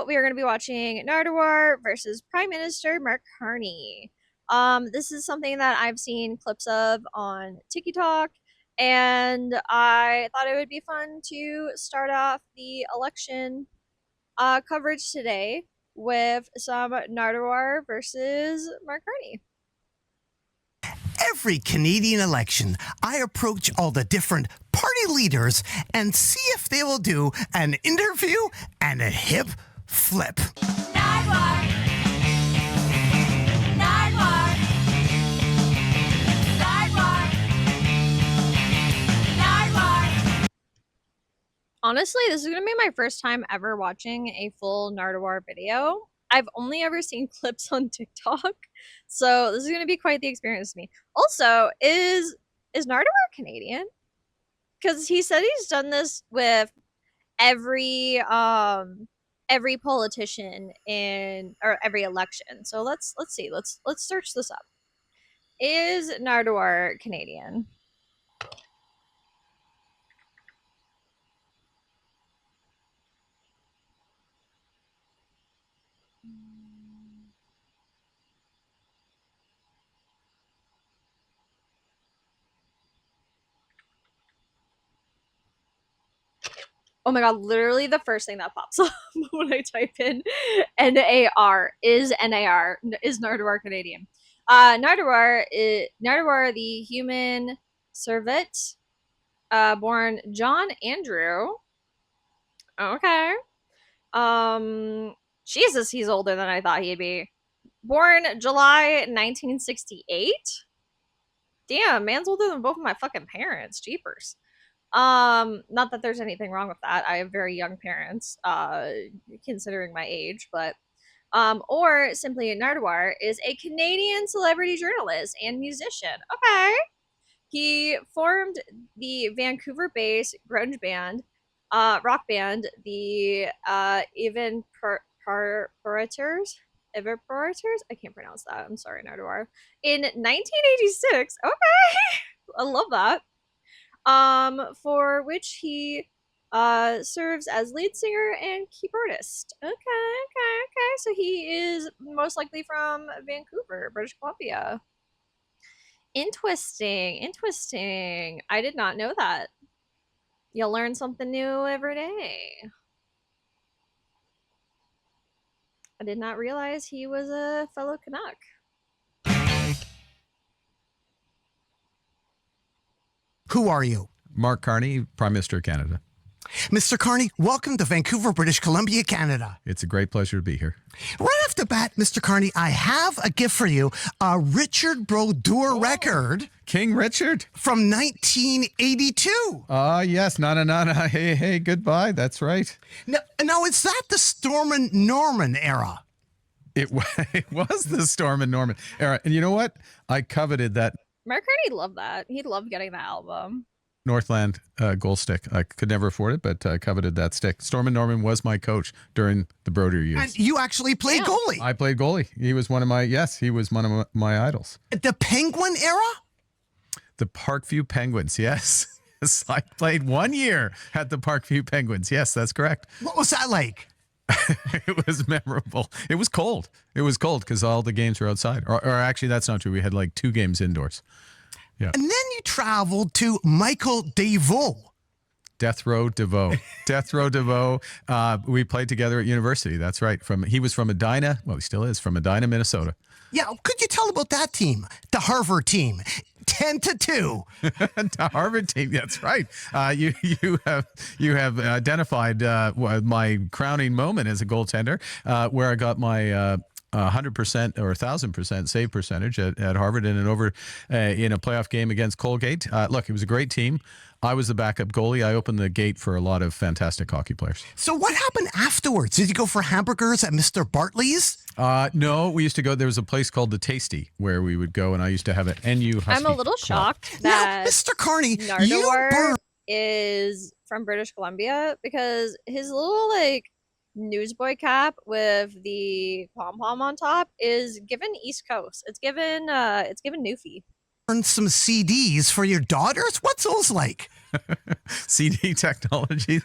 we are going to be watching Nardwuar versus Prime Minister Mark Carney. This is something that I've seen clips of on TikTok, and I thought it would be fun to start off the election coverage today with some Nardwuar versus Mark Carney. Every Canadian election, I approach all the different party leaders and see if they will do an interview and a hip flip. Nardwuar. Nardwuar. Nardwuar. Nardwuar. Honestly, this is going to be my first time ever watching a full Nardwuar video. I've only ever seen clips on TikTok, so this is going to be quite the experience to me. Also, is Nardwuar Canadian? Because he said he's done this with every politician or every election. So let's see. Let's search this up. Is Nardwuar Canadian? Oh my god, literally the first thing that pops up when I type in NAR is Nardwuar Canadian. Nardwuar the human servant, born John Andrew. Okay. Jesus, he's older than I thought he'd be. Born July 1968. Damn, man's older than both of my fucking parents. Jeepers. Not that there's anything wrong with that. I have very young parents, considering my age, but or simply Nardwuar is a Canadian celebrity journalist and musician. Okay. He formed the Vancouver-based grunge band, rock band, the Evaporators? I can't pronounce that. I'm sorry, Nardwuar. In 1986. Okay. I love that. For which he serves as lead singer and keyboard artist. Okay. So he is most likely from Vancouver, British Columbia. Interesting. I did not know that. You'll learn something new every day. I did not realize he was a fellow Canuck. Who are you? Mark Carney, Prime Minister of Canada. Mr. Carney, welcome to Vancouver, British Columbia, Canada. It's a great pleasure to be here. Right off the bat, Mr. Carney, I have a gift for you, a Richard Brodeur record. King Richard? From 1982. Yes. Na. Hey, goodbye. That's right. Now, is that the Storm and Norman era? It was the Storm and Norman era. And you know what? I coveted that. Mark Carney loved that. He loved getting that album. Northland gold stick. I could never afford it, but I coveted that stick. Storm and Norman was my coach during the Brodeur years. And you actually played goalie. I played goalie. He was one of my idols. The Penguin era? The Parkview Penguins, yes. I played 1 year at the Parkview Penguins. Yes, that's correct. What was that like? It was memorable. It was cold. It was cold because all the games were outside. Or actually, that's not true. We had like 2 games indoors. Yeah. And then you traveled to Michael Deveau. Death Row DeVoe. Death Row DeVoe. We played together at university. That's right. He was from Edina. Well, he still is from Edina, Minnesota. Yeah. Could you tell about that team? The Harvard team. 10-2. The Harvard team. That's right. You have identified my crowning moment as a goaltender, where I got my 100% or 1,000% save percentage at Harvard in a playoff game against Colgate. Look, it was a great team. I was the backup goalie. I opened the gate for a lot of fantastic hockey players. So what happened afterwards? Did you go for hamburgers at Mr. Bartley's? No, we used to go. There was a place called the Tasty where we would go, and I used to have an NU Husky. I'm a little shocked that now, Mr. Carney, Nardwuar is from British Columbia, because his little newsboy cap with the pom-pom on top is given East Coast. It's given Newfie. Some CDs for your daughters? What's those like? CD technology.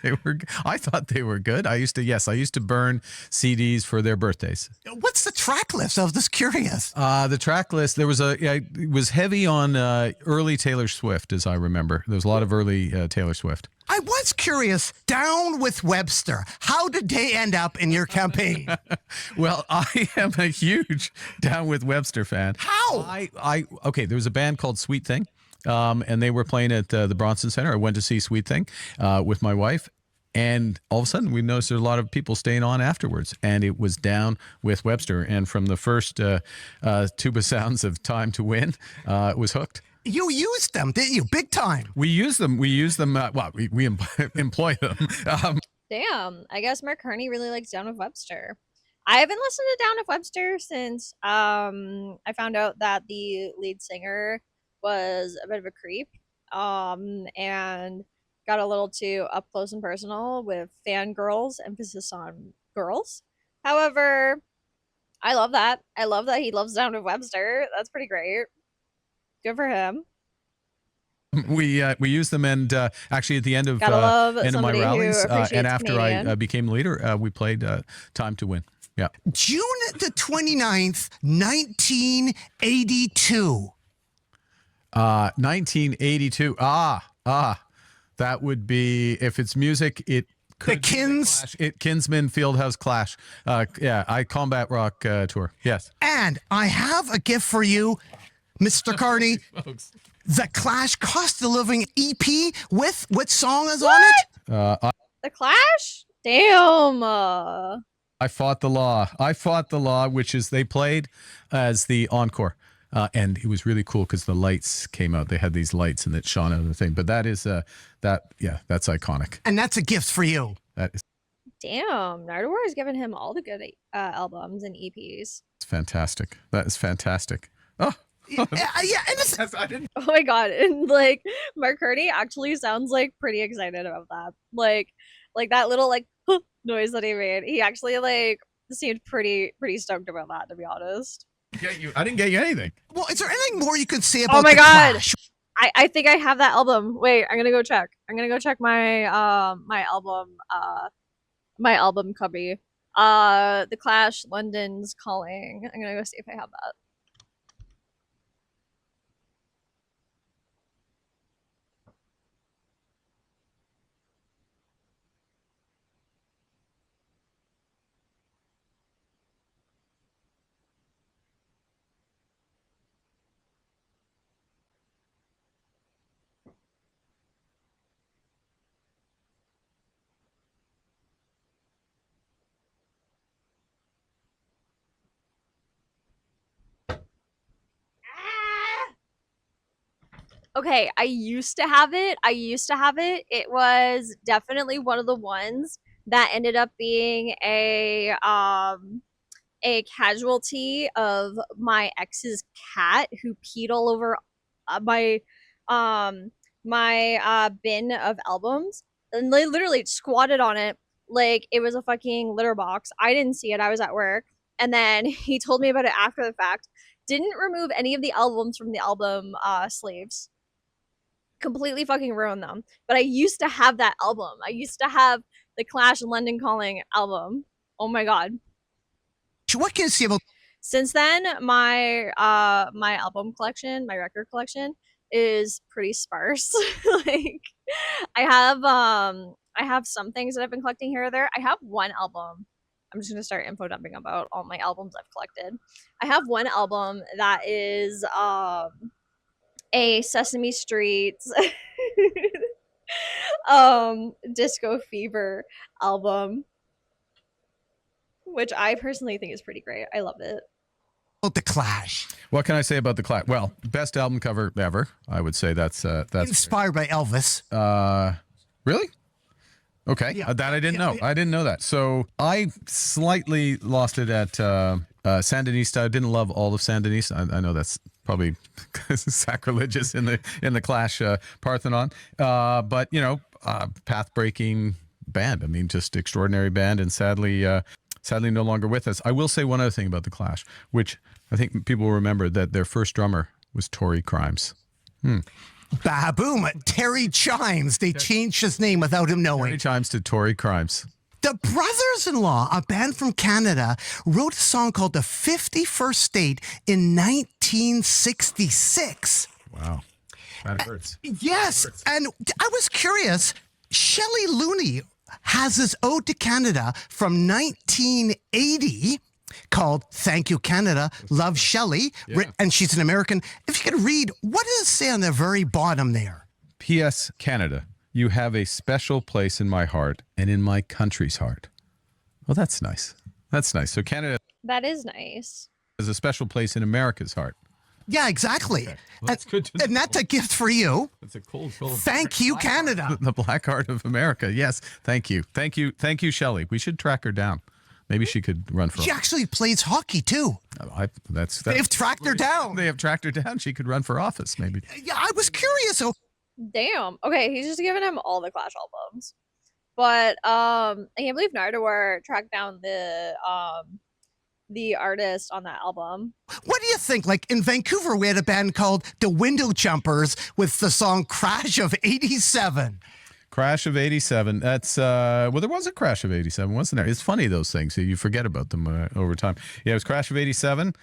I thought they were good. I used to burn CDs for their birthdays. What's the track list? I was just curious. The track list, it was heavy on early Taylor Swift, as I remember. There was a lot of early Taylor Swift. I was curious. Down with Webster. How did they end up in your campaign? Well, I am a huge Down with Webster fan. How? Okay, there was a band called Sweet Thing, and they were playing at the Bronson Center. I went to see Sweet Thing with my wife, and all of a sudden we noticed there's a lot of people staying on afterwards, and it was Down with Webster. And from the first tuba sounds of Time to Win, it was hooked. You used them, didn't you? Big time. We use them. We employ them. Damn, I guess Mark Carney really likes Down with Webster. I haven't listened to Down with Webster since I found out that the lead singer was a bit of a creep, and got a little too up close and personal with fangirls, emphasis on girls. However, I love that. I love that he loves Down with Webster. That's pretty great. Good for him. We use them, and actually at the end of Gotta love my somebody who rallies, appreciates and after I Canadian. became leader, we played "Time to Win." Yeah, June the 29th, 1982. 1982. That would be, if it's music, it could The Kins. Kinsman Fieldhouse Clash. I Combat Rock tour. Yes. And I have a gift for you, Mr. Carney. The Clash Cost of Living EP with what song is on it? The Clash? Damn. I Fought the Law. I Fought the Law, which is they played as the encore. And it was really cool because the lights came out. They had these lights and it shone out of the thing. But that is that's iconic. And that's a gift for you. That is Damn. Nardwuar has given him all the good albums and EPs. fantastic. That is fantastic. Oh, Yeah, and it's, I didn't. Oh my god. And like Mark Carney actually sounds like pretty excited about that. Like that little like noise that he made. He actually like seemed pretty stoked about that, to be honest. I didn't get you anything. well, is there anything more you can say about Oh my the god. Clash? I think I have that album. Wait, I'm gonna go check. I'm gonna go check my my album cubby. The Clash, London's Calling. I'm gonna go see if I have that. Okay, I used to have it. It was definitely one of the ones that ended up being a casualty of my ex's cat who peed all over my bin of albums, and they literally squatted on it like it was a fucking litter box. I didn't see it. I was at work, and then he told me about it after the fact. Didn't remove any of the albums from the album sleeves. Completely fucking ruined them. But I used to have that album. I used to have the Clash and London Calling album. Oh my god. What can you say about Since then, my my album collection, my record collection is pretty sparse. Like I have some things that I've been collecting here or there. I have one album. I'm just gonna start info dumping about all my albums I've collected. I have one album that is a Sesame Street Disco Fever album, which I personally think is pretty great. I love it. the Clash? What can I say about the Clash? Well, best album cover ever. I would say that's Inspired by Elvis. really. Okay, Yeah. that I didn't know. I didn't know that. So I slightly lost it at Sandinista. I didn't love all of Sandinista. I know that's probably sacrilegious in the Clash Parthenon, but path breaking band. I mean, just extraordinary band, and sadly no longer with us. I will say one other thing about the Clash, which I think people will remember, that their first drummer was Tory Crimes. Baboom. Terry Chimes. They changed his name without him knowing. Many times to Tory crimes. The Brothers-in-Law, a band from Canada, wrote a song called The 51st State in 1966. Wow. That hurts. Yes, and I was curious. Shelley Looney has this ode to Canada from 1980 called Thank You Canada, Love Shelley, and she's an American. If you could read, what does it say on the very bottom there? P.S. Canada, you have a special place in my heart and in my country's heart. Well, that's nice. That's nice. So Canada That is nice. has a special place in America's heart. Yeah, exactly. Okay. Well, that's good to know. And that's a gift for you. That's a cold. Thank you, Canada. The Black Heart of America. Yes. Thank you. Thank you. Thank you, Shelley. We should track her down. Maybe she could run for. She actually plays hockey too. They've tracked her down. They have tracked her down. She could run for office, maybe. Yeah, I was curious. So Damn. Okay, he's just giving him all the Clash albums. But I can't believe Nardwuar tracked down the artist on that album. what do you think? Like in Vancouver, we had a band called the Window Jumpers with the song Crash of 87. Crash of 87. That's well, there was a crash of 87, wasn't there? It's funny, those things. You forget about them over time. Yeah, it was Crash of 87.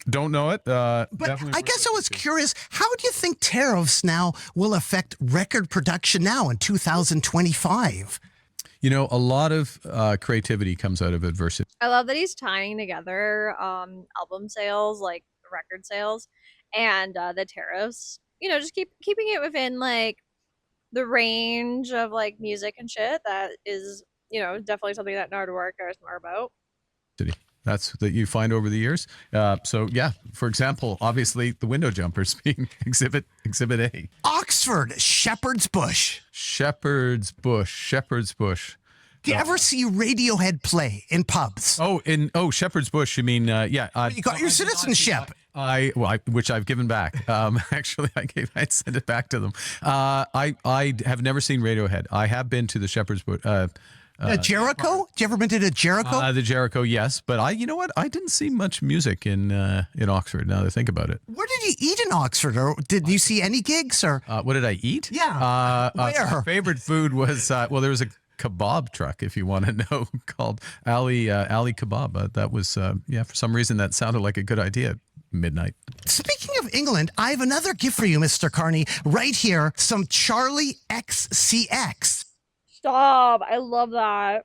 Don't know it. But I guess I was curious, how do you think tariffs now will affect record production now in 2025? You know, a lot of creativity comes out of adversity. I love that he's tying together album sales, like record sales, and the tariffs. You know, just keeping it within like the range of like music and shit. That is, you know, definitely something that Nardwuar cares more about. That's that you find over the years. So yeah, for example, obviously the window jumpers being exhibit A. Oxford, Shepherd's Bush. Shepherd's Bush. Do you ever see Radiohead play in pubs? Shepherd's Bush. You mean yeah? You got your citizenship. Which I've given back. Actually, I sent it back to them. I have never seen Radiohead. I have been to the Shepherd's Bush. Jericho? Have you ever been to the Jericho? The Jericho, yes, but you know what? I didn't see much music in Oxford. Now that I think about it, Where did you eat in Oxford, or did you see any gigs? Or what did I eat? Yeah, where? My favorite food was there was a kebab truck, if you want to know, called Ali Kebab. That was for some reason that sounded like a good idea at midnight. Speaking of England, I have another gift for you, Mr. Carney. Right here, some Charlie XCX. Stop! I love that.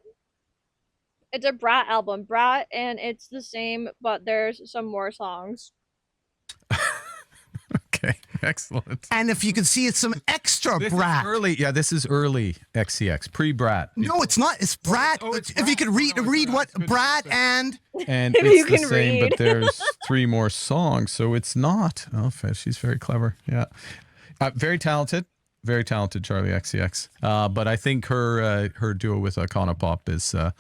It's a Brat album, Brat, and it's the same, but there's some more songs. Okay, excellent. And if you can see, it's some extra Brat. This is early XCX, pre-Brat. No, it's not. It's Brat. It's if you could read what Brat and If it's you the can same, read. but there's 3 more songs, so it's not. Oh, she's very clever. Yeah, very talented. Very talented, Charlie XCX. But I think her duo with Iconopop is, I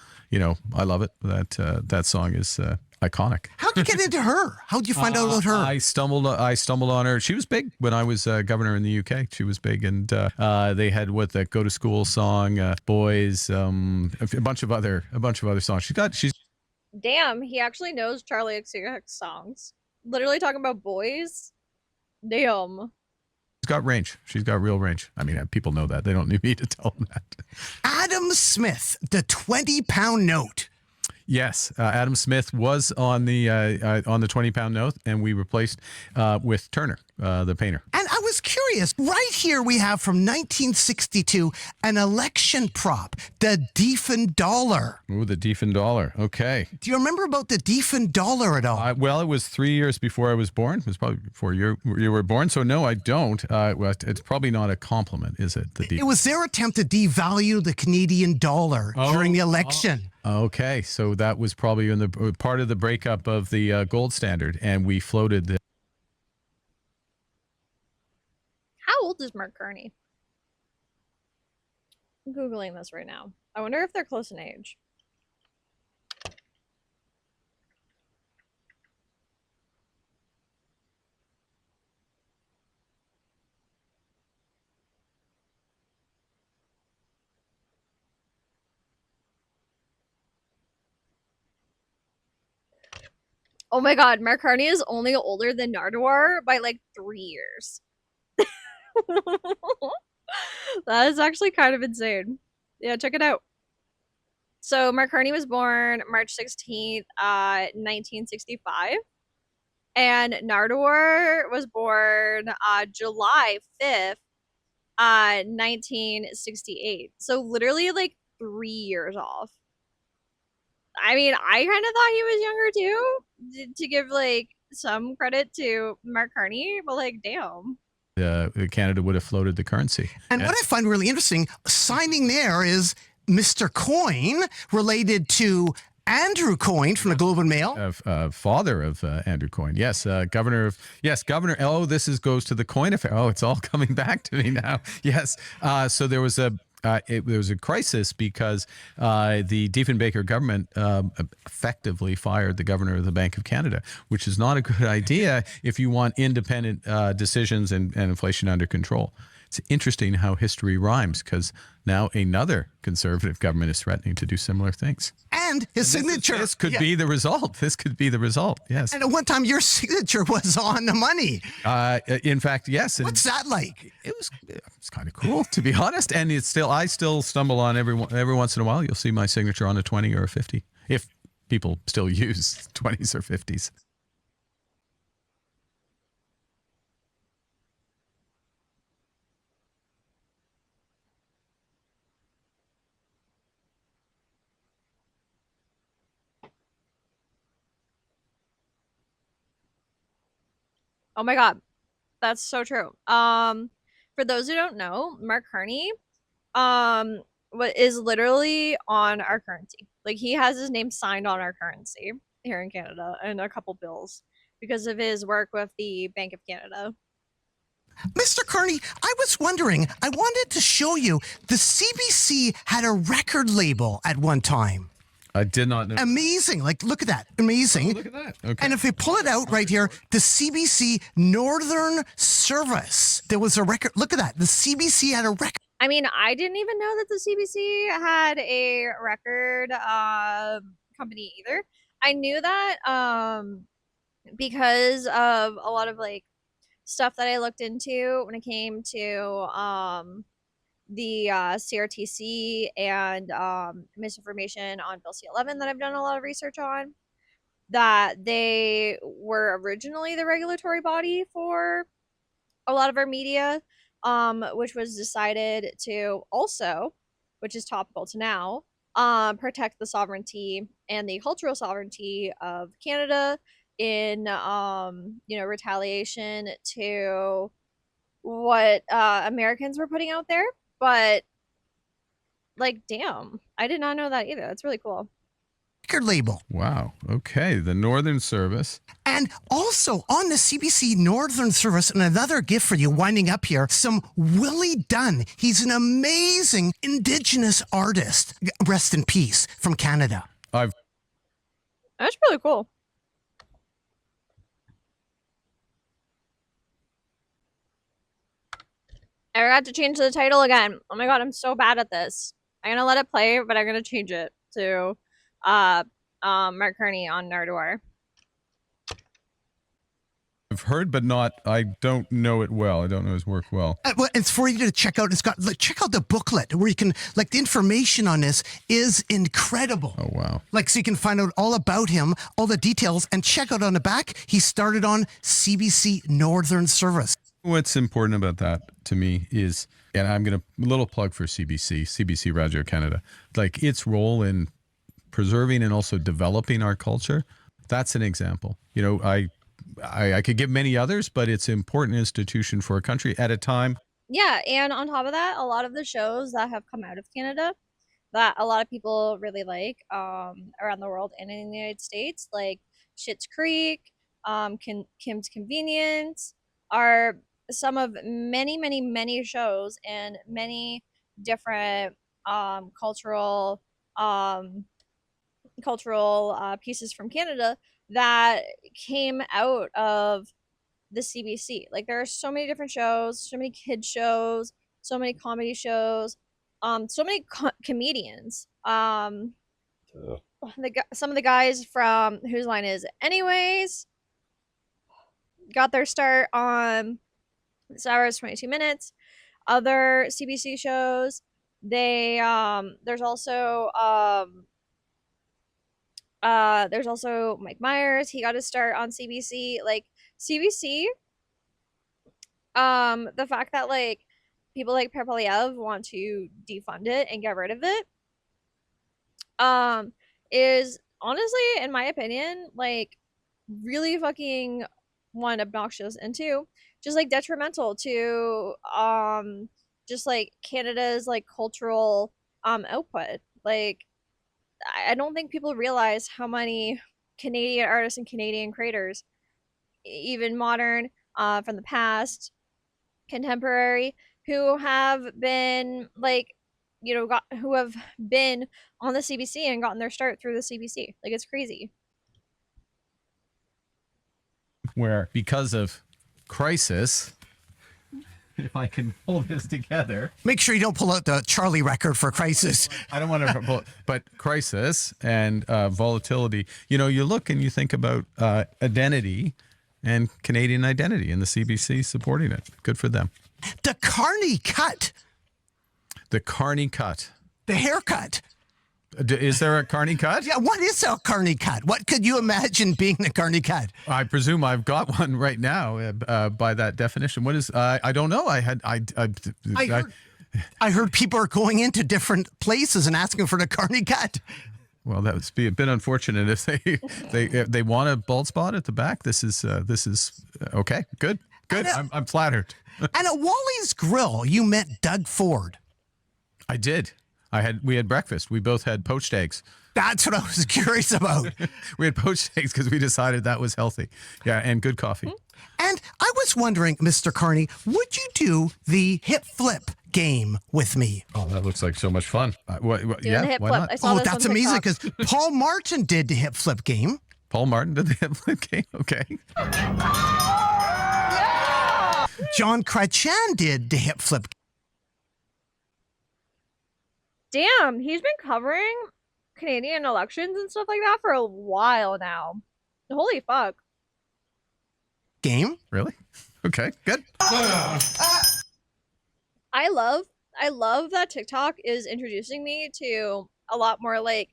love it. That song is iconic. How'd you get into her? How'd you find out about her? I stumbled on her. She was big when I was governor in the UK. She was big, and they had that Go to School song, Boys, a bunch of other songs. She's Damn, he actually knows Charlie XCX songs. Literally talking about boys. Damn. got range. She's got real range. I mean, people know that. They don't need me to tell them that. Adam Smith, the 20-pound note. Yes, Adam Smith was on the 20-pound note, and we replaced with Turner, the painter. And I was curious. Right here we have from 1962 an election prop, the Deafened Dollar. Ooh, the Deafened Dollar. Okay. Do you remember about the Deafened Dollar at all? Well, it was 3 years before I was born. It was probably before you were born. So no, I don't. Well, it's probably not a compliment, is it? It was their attempt to devalue the Canadian dollar during the election. Okay, so that was probably in the part of the breakup of the gold standard, and we floated the. How old is Mark Carney? I'm Googling this right now. I wonder if they're close in age. Oh my god, Mark Carney is only older than Nardwuar by like 3 years. That is actually kind of insane. Yeah, check it out. So Mark Carney was born March 16th, 1965. And Nardwuar was born July 5th, 1968. So literally like 3 years off. I mean, I kind of thought he was younger too, to give like some credit to Mark Carney, but like, damn. Canada would have floated the currency. And what I find really interesting, signing there is Mr. Coyne, related to Andrew Coyne from the Globe and Mail. Father of Andrew Coyne. Yes, governor of, yes, governor. Oh, goes to the Coyne affair. Oh, it's all coming back to me now. Yes. So there was a crisis because the Diefenbaker government effectively fired the governor of the Bank of Canada, which is not a good idea if you want independent decisions and inflation under control. It's interesting how history rhymes, because now another conservative government is threatening to do similar things. And his signature. This could be the result. This could be the result. Yes. And at one time, your signature was on the money. In fact, yes. What's that like? It's kind of cool, to be honest. And I still stumble on every once in a while. You'll see my signature on a 20 or a 50, if people still use 20s or 50s. Oh my god, that's so true. For those who don't know, Mark Carney, what is literally on our currency. Like, he has his name signed on our currency here in Canada and a couple bills because of his work with the Bank of Canada. Mr. Carney, I was wondering, I wanted to show you the CBC had a record label at one time. I did not know. Amazing. Like, look at that. Amazing. Oh, look at that. Okay. And if we pull it out right here, the CBC Northern Service, there was a record. Look at that. The CBC had a record. I mean, I didn't even know that the CBC had a record company either. I knew that because of a lot of like stuff that I looked into when it came to the CRTC and misinformation on Bill C-11 that I've done a lot of research on. That they were originally the regulatory body for a lot of our media, which was decided to also, which is topical to now, protect the sovereignty and the cultural sovereignty of Canada in, retaliation to what Americans were putting out there. But, like, damn, I did not know that either. That's really cool. Record label. Wow. Okay. The Northern Service. And also on the CBC Northern Service, and another gift for you winding up here, some Willie Dunn. He's an amazing Indigenous artist. Rest in peace, from Canada. That's really cool. I forgot to change the title again. Oh my god, I'm so bad at this. I'm gonna let it play, but I'm gonna change it to Mark Carney on Nardwuar. I've heard, but I don't know it well. I don't know his work well. Well, it's for you to check out. It's got, check out the booklet where you can, like, the information on this is incredible. Oh, wow. Like, so you can find out all about him, all the details, and check out on the back, he started on CBC Northern Service. What's important about that to me is, and I'm going to, little plug for CBC Radio Canada, like its role in preserving and also developing our culture. That's an example. You know, I could give many others, but it's an important institution for a country at a time. Yeah, and on top of that, a lot of the shows that have come out of Canada that a lot of people really like around the world and in the United States, like Schitt's Creek, Kim's Convenience, are some of many shows and many different cultural pieces from Canada that came out of the CBC. Like, there are so many different shows, so many kids shows, so many comedy shows, so many comedians. Some of the guys from Whose Line Is It Anyways got their start on This hour is 22 minutes. Other CBC shows, there's also Mike Myers. He got his start on CBC. Like CBC, the fact that like people like Perpeliev want to defund it and get rid of it, um, is honestly, in my opinion, like really fucking one obnoxious and two just like detrimental to just like Canada's like cultural output. Like I don't think people realize how many Canadian artists and Canadian creators, even modern, from the past, contemporary, who have been like, who have been on the CBC and gotten their start through the CBC. Like it's crazy. Where because of crisis, if I can pull this together. Make sure you don't pull out the Charlie record for Crisis. I don't want to pull, but crisis and volatility. You know, you look and you think about identity and Canadian identity, and the CBC supporting it. Good for them. The Carney cut. The Carney cut. The haircut. Is there a Carney cut? Yeah, what is a Carney cut? What could you imagine being the Carney cut? I presume I've got one right now by that definition. What is? I don't know. I heard people are going into different places and asking for the Carney cut. Well, that would be a bit unfortunate if they want a bald spot at the back. This is okay. Good. I'm flattered. And at Wally's Grill, you met Doug Ford. I did. We had breakfast. We both had poached eggs. That's what I was curious about. We had poached eggs because we decided that was healthy. Yeah, and good coffee. And I was wondering, Mr. Carney, would you do the hip flip game with me? Oh, that looks like so much fun. The hip why flip. not? I saw Oh, this that's on amazing TikTok. because Paul Martin did the hip flip game. Paul Martin did the hip flip game. Okay. John Kretchen did the hip flip. Damn, he's been covering Canadian elections and stuff like that for a while now. Holy fuck. Game. Really? Okay. Good. I love that TikTok is introducing me to a lot more like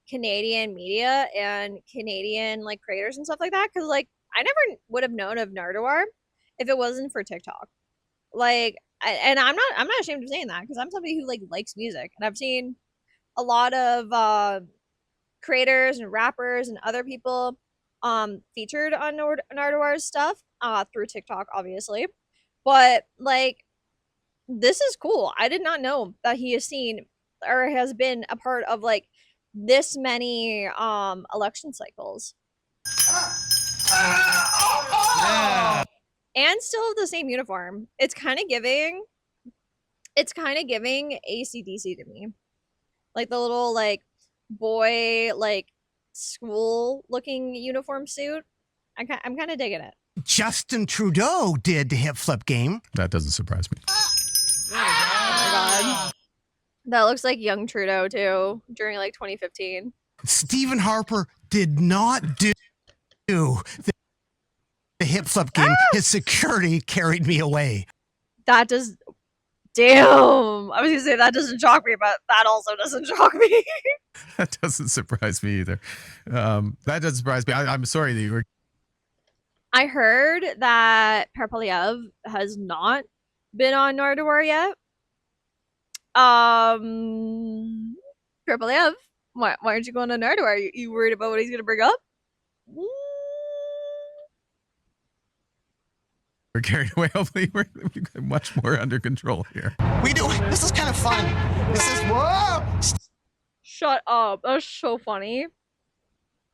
Canadian media and Canadian like creators and stuff like that. Cause like I never would have known of Nardwuar if it wasn't for TikTok. Like and I'm not ashamed of saying that because I'm somebody who like likes music and I've seen a lot of creators and rappers and other people featured on Nardwuar's stuff through TikTok obviously. But like this is cool. I did not know that he has seen or has been a part of like this many election cycles. Yeah. And still the same uniform. It's kind of giving AC/DC to me. Like the little like boy like school looking uniform suit. I'm kind of digging it. Justin Trudeau did the hip flip game. That doesn't surprise me. Oh my god. That looks like young Trudeau too during like 2015. Stephen Harper did not do the hip flip game. His security carried me away. That does damn. I was gonna say that doesn't shock me, but that also doesn't shock me. That doesn't surprise me either. That doesn't surprise me. I'm sorry that you were. I heard that Perpeliev has not been on Nardwuar yet. Perpeliev, why aren't you going on Nardwuar? You worried about what he's gonna bring up? We're carried away. Hopefully, we're much more under control here. We do. This is kind of fun. This is whoa. Shut up. That's so funny.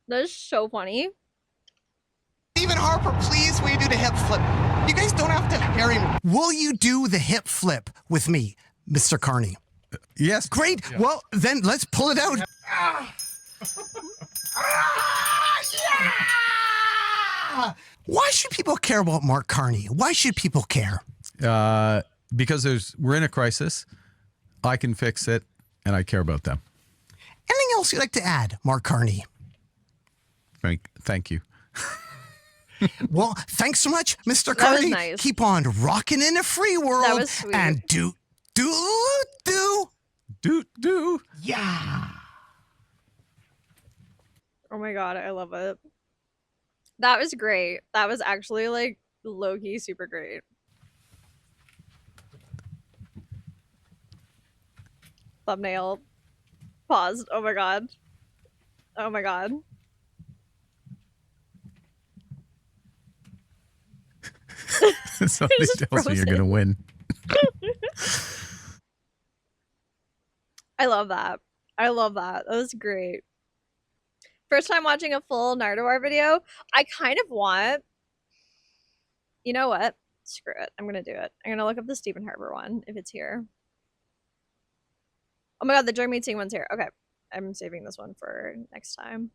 That is so funny. Stephen Harper, please, will you do the hip flip? You guys don't have to carry me. Will you do the hip flip with me, Mr. Carney? Yes. Great. Yeah. Well, then let's pull it out. Yeah! Why should people care about Mark Carney? Why should people care? Because we're in a crisis. I can fix it, and I care about them. Anything else you'd like to add, Mark Carney? Thank you. Well, thanks so much, Mr. That was Carney. nice. Keep on rocking in a free world. That was sweet. And do. Do. Yeah. Oh my god, I love it. That was great. That was actually like low-key super great. Thumbnail paused. Oh my god. Oh my god. Somebody just tells me you're frozen. gonna win. I love that. I love that. That was great. First time watching a full Nardwuar video. I kind of want. You know what? Screw it. I'm gonna do it. I'm gonna look up the Stephen Harper one if it's here. Oh my god, the Jagmeet Singh one's here. Okay. I'm saving this one for next time.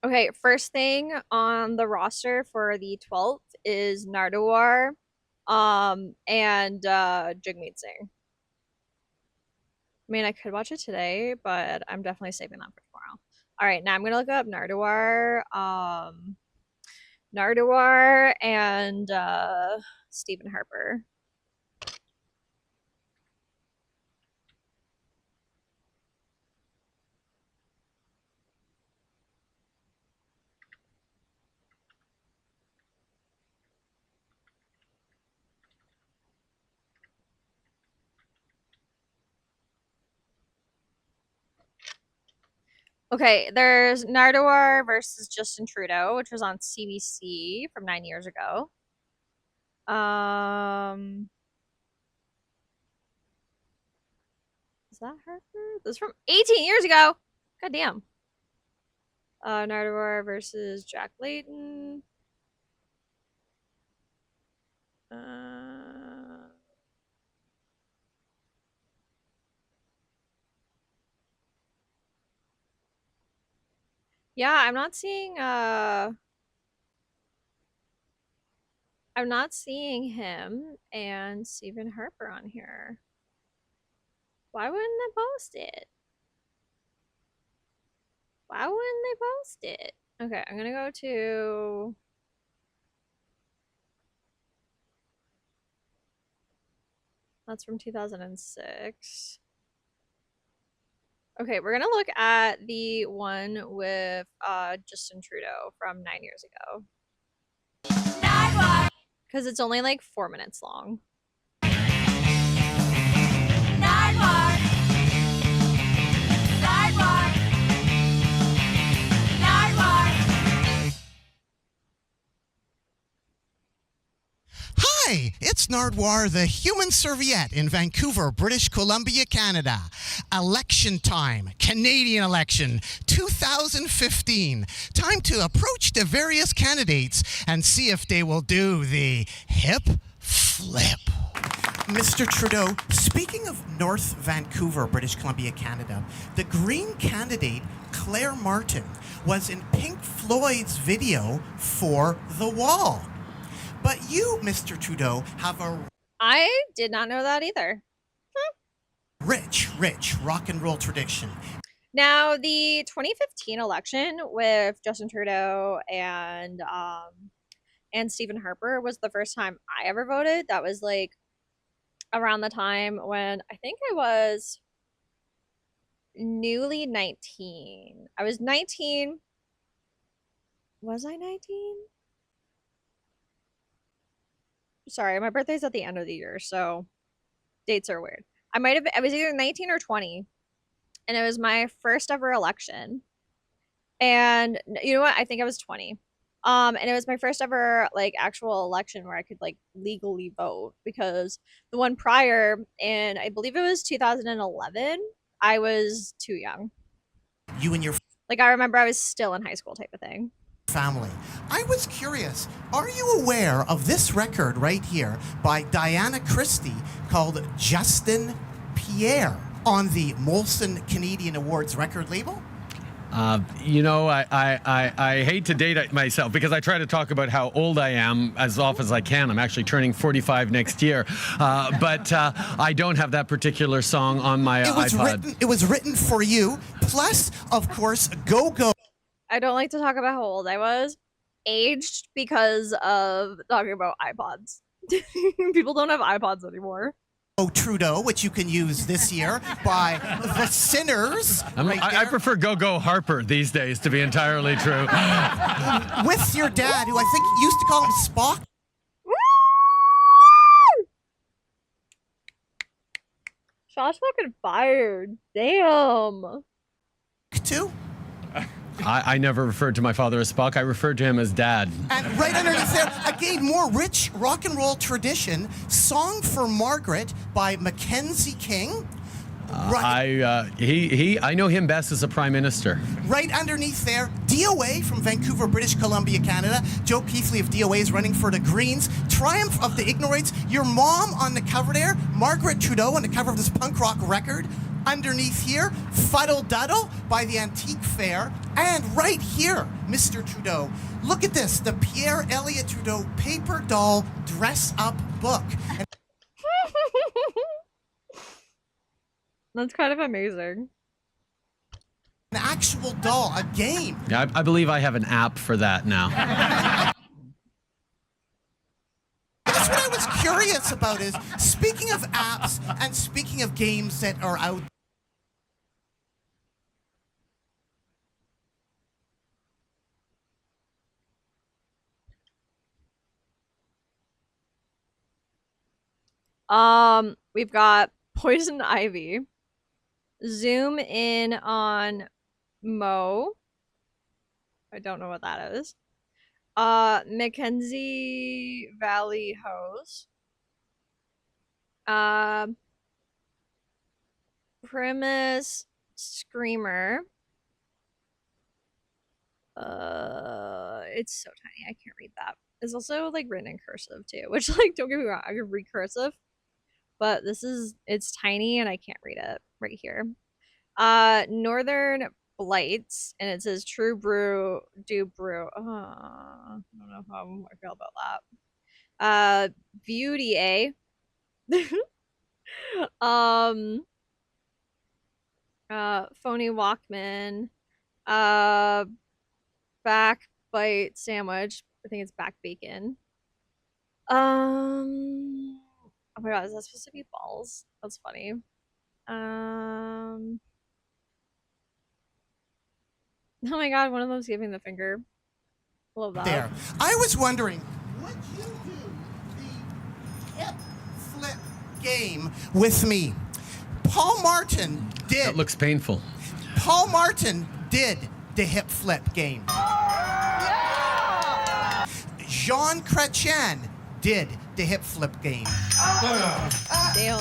Okay, first thing on the roster for the 12th is Nardwuar and Jagmeet Singh. I mean, I could watch it today, but I'm definitely saving that for tomorrow. All right, now I'm gonna look up Nardwuar, Nardwuar and Stephen Harper. Okay, there's Nardwuar versus Justin Trudeau, which was on CBC from 9 years ago. Is that Harper? This is from 18 years ago. God damn. Nardwuar versus Jack Layton. Yeah, I'm not seeing him and Stephen Harper on here. Why wouldn't they post it? Why wouldn't they post it? Okay, I'm gonna go to that's from 2006. Okay, we're gonna look at the one with Justin Trudeau from 9 years ago. Nardwuar. Because it's only like 4 minutes long. Nardwuar. Nardwuar. Nardwuar. Hi, it's Nardwuar, the human serviette in Vancouver, British Columbia, Canada. Election time, Canadian election, 2015. Time to approach the various candidates and see if they will do the hip flip. Mr. Trudeau, speaking of North Vancouver, British Columbia, Canada, the Green candidate, Claire Martin, was in Pink Floyd's video for The Wall. But you, Mr. Trudeau, have a I did not know that either. rich rock and roll tradition. Now, the 2015 election with Justin Trudeau and Stephen Harper was the first time I ever voted. That was like around the time when I think I was newly 19. I was 19. Was I 19? Sorry, my birthday's at the end of the year, so dates are weird. I was either 19 or 20, and it was my first ever election. And you know what? I think I was 20. And it was my first ever like actual election where I could like legally vote, because the one prior, and I believe it was 2011, I was too young. You and your Like I remember I was still in high school type of thing. family. I was curious, are you aware of this record right here by Diana Christie called Justin Pierre on the Molson Canadian Awards record label? I hate to date myself because I try to talk about how old I am as often as I can. I'm actually turning 45 next year, but I don't have that particular song on my iPod. It was written for you. Plus, of course, Go Go. I don't like to talk about how old I was. Aged because of talking about iPods. People don't have iPods anymore. Trudeau, which you can use this year by the Sinners. I prefer Go Go Harper these days, to be entirely true. With your dad, who I think used to call him Spock. Shots fucking fired. Damn. Too. I never referred to my father as Spock. I referred to him as Dad. And right underneath there, again, more rich rock and roll tradition. Song for Margaret by Mackenzie King. I know him best as a prime minister. Right underneath there, DOA from Vancouver, British Columbia, Canada. Joe Keithley of DOA is running for the Greens. Triumph of the Ignorates. Your mom on the cover there. Margaret Trudeau on the cover of this punk rock record. Underneath here, Fuddle Duddle by the Antique Fair. And right here, Mr. Trudeau. Look at this, the Pierre Elliott Trudeau paper doll dress-up book. That's kind of amazing. An actual doll, a game. Yeah, I believe I have an app for that now. That's what I was curious about is, speaking of apps and speaking of games that are out We've got Poison Ivy. Zoom in on Mo. I don't know what that is. Mackenzie Valley Hose. Primus Screamer. It's so tiny, I can't read that. It's also like written in cursive too, which like don't get me wrong, I can read cursive, but it's tiny and I can't read it right here. Northern Blights, and it says True Brew Do Brew. I don't know how I feel about that. Beauty A. Phony Walkman. Back bite sandwich. I think it's back bacon. Oh my god, is that supposed to be balls? That's funny. Oh my god, one of them's giving the finger. Love that. there. I was wondering, would you do the hip flip game with me? Paul Martin did. That looks painful. Paul Martin did the hip flip game. Jean Chrétien did the hip flip game. Damn.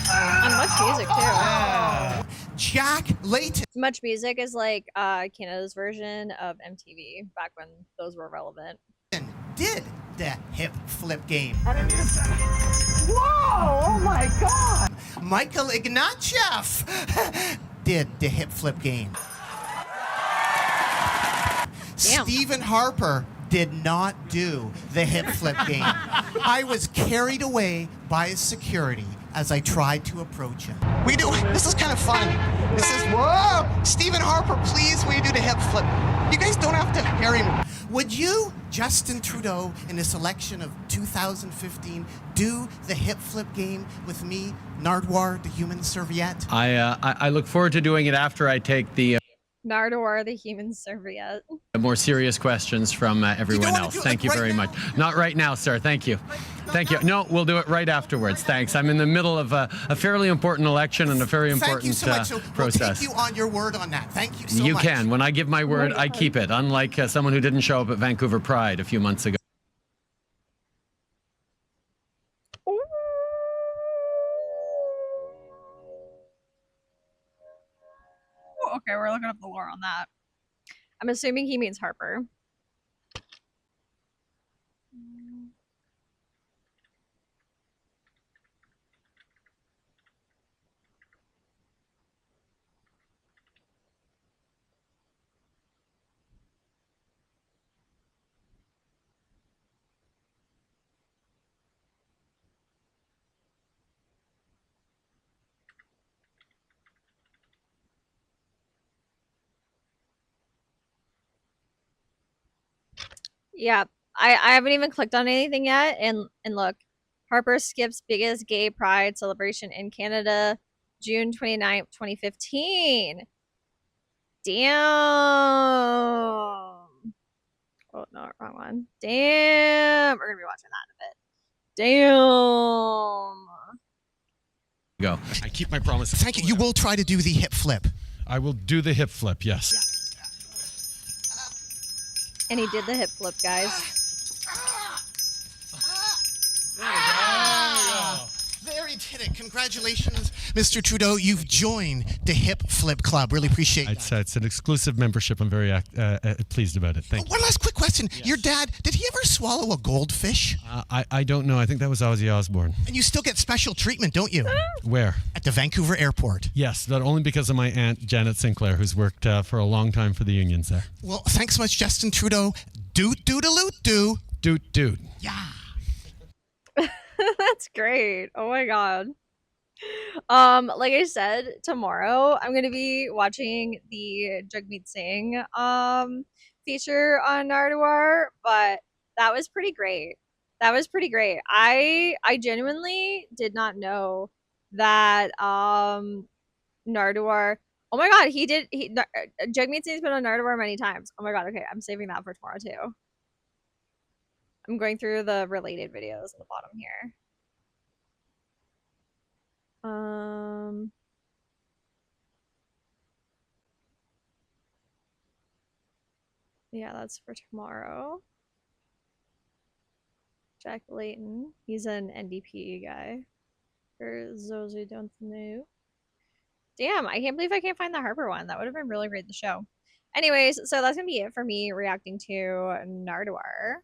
On Much Music too. Jack Layton Much Music is like Canada's version of MTV back when those were relevant. did the hip flip game. Whoa! Oh my God! Michael Ignatieff did the hip flip game. Damn. Stephen Harper did not do the hip flip game. I was carried away by his security as I tried to approach him. This is kind of fun. This is, whoa! Stephen Harper, please, will you do the hip flip? You guys don't have to carry me. Would you, Justin Trudeau, in this election of 2015, do the hip flip game with me, Nardwuar, the human serviette? I look forward to doing it after I take the Nardwuar, the human serviette. more serious questions from everyone else. Thank you very much. Not right now, sir. Thank you. Thank you. No, we'll do it right afterwards. Thanks. I'm in the middle of a fairly important election and a very important Thank you so much. So process. We'll take you on your word on that. Thank you so much. You can. When I give my word, I keep it, unlike someone who didn't show up at Vancouver Pride a few months ago. Okay, we're looking up the lore on that. I'm assuming he means Harper. Yeah, I haven't even clicked on anything yet. And look, Harper skips biggest gay pride celebration in Canada, June 29th, 2015. Damn. Oh no, wrong one. Damn. We're gonna be watching that in a bit. Damn. Go. I keep my promise. Thank you. You will try to do the hip flip. I will do the hip flip. Yes. And he did the hip flip, guys. There he did it. Congratulations, Mr. Trudeau. You've joined the Hip Flip Club. Really appreciate that. It's an exclusive membership. I'm very pleased about it. Thank you. One last quick question. Your dad, did he ever swallow a goldfish? I don't know. I think that was Ozzy Osbourne. And you still get special treatment, don't you? Where? At the Vancouver airport. Yes, but only because of my aunt Janet Sinclair, who's worked for a long time for the unions there. Well, thanks so much, Justin Trudeau. Doot doodaloot doo. Doot. Yeah. That's great. Oh my god. Like I said, tomorrow I'm gonna be watching the Jagmeet Singh feature on Nardwuar, but that was pretty great. That was pretty great. I genuinely did not know that Nardwuar. Oh my god, Jagmeet Singh's been on Nardwuar many times. Oh my god, okay, I'm saving that for tomorrow too. I'm going through the related videos at the bottom here. Yeah, that's for tomorrow. Jack Layton, he's an NDP guy. For those who don't know. Damn, I can't believe I can't find the Harper one. That would have been really great in the show. Anyways, so that's gonna be it for me reacting to Nardwuar.